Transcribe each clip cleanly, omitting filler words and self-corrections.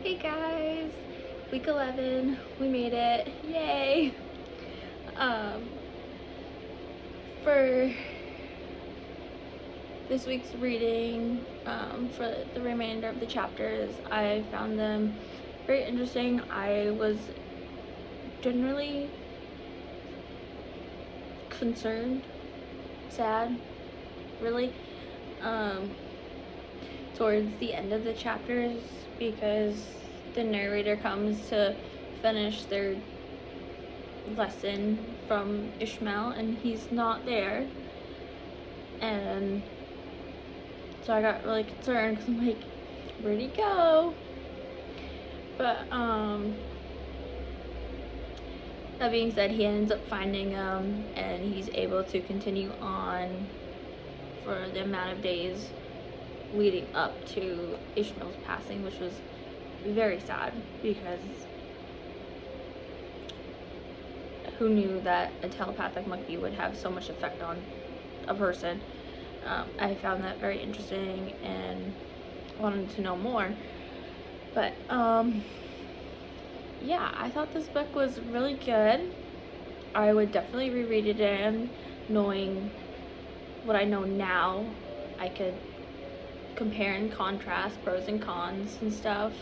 Hey guys, week 11, we made it, yay! Um, for this week's reading, for the remainder of the chapters, I found them very interesting. I was generally concerned, sad, really, towards the end of the chapters because the narrator comes to finish their lesson from Ishmael and he's not there, and so I got really concerned because I'm like, where'd he go? But that being said, he ends up finding him and he's able to continue on for the amount of days leading up to Ishmael's passing, which was very sad because who knew that a telepathic monkey would have so much effect on a person. I found that very interesting and wanted to know more. But yeah, I thought this book was really good. I would definitely reread it again, knowing what I know now. I could compare and contrast pros and cons and stuff.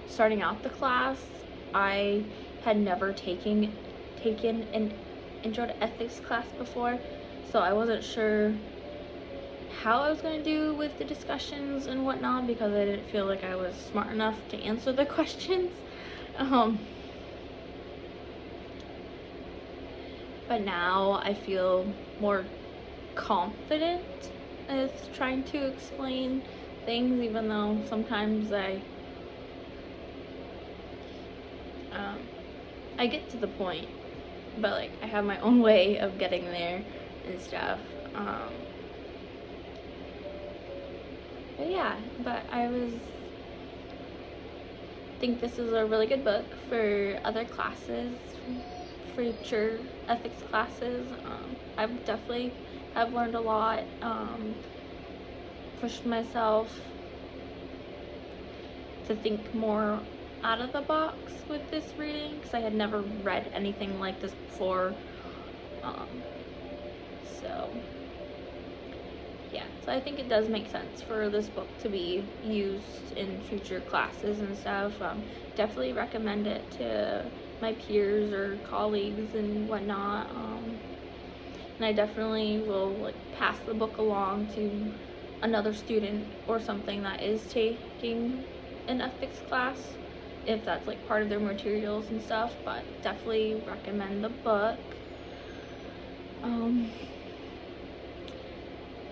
Starting out the class, I had never taken an intro to ethics class before, so I wasn't sure how I was going to do with the discussions and whatnot because I didn't feel like I was smart enough to answer the questions. But now I feel more confident with trying to explain things, even though sometimes I get to the point, but like I have my own way of getting there and stuff. But yeah, but think this is a really good book for other classes, future ethics classes. I've definitely have learned a lot, pushed myself to think more out of the box with this reading because I had never read anything like this before. So yeah, so I think it does make sense for this book to be used in future classes and stuff. Definitely recommend it to my peers or colleagues and whatnot. And I definitely will like pass the book along to another student or something that is taking an ethics class, if that's like part of their materials and stuff. But definitely recommend the book.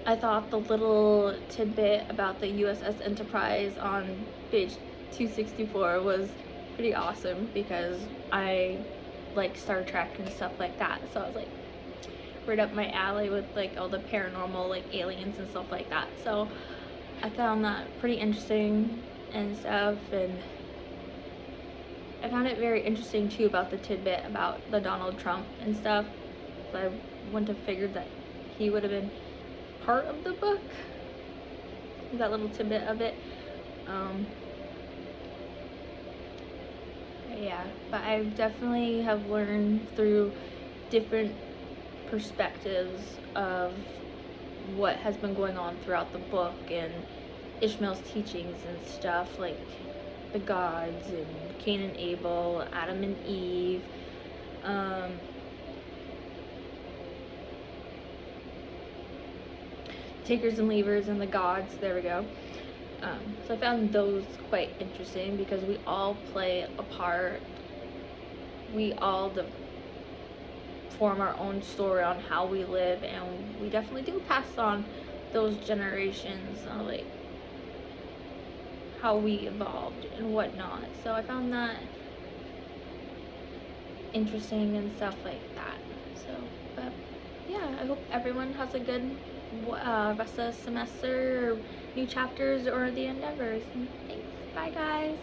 I thought the little tidbit about the USS Enterprise on page 264 was pretty awesome because I like Star Trek and stuff like that, so I was like right up my alley with like all the paranormal, like aliens and stuff like that. So I found that pretty interesting and stuff, and I found it very interesting too about the tidbit about the Donald Trump and stuff. So I wouldn't have figured that he would have been part of the book, that little tidbit of it. Yeah, but I definitely have learned through different perspectives of what has been going on throughout the book and Ishmael's teachings and stuff, like the gods and Cain and Abel, Adam and Eve, takers and leavers and the gods, there we go. So I found those quite interesting because we all play a part. We all form our own story on how we live, and we definitely do pass on those generations, like how we evolved and whatnot. So I found that interesting and stuff like that. So, but yeah, I hope everyone has a good rest of the semester, or new chapters, or the endeavors. And thanks. Bye, guys.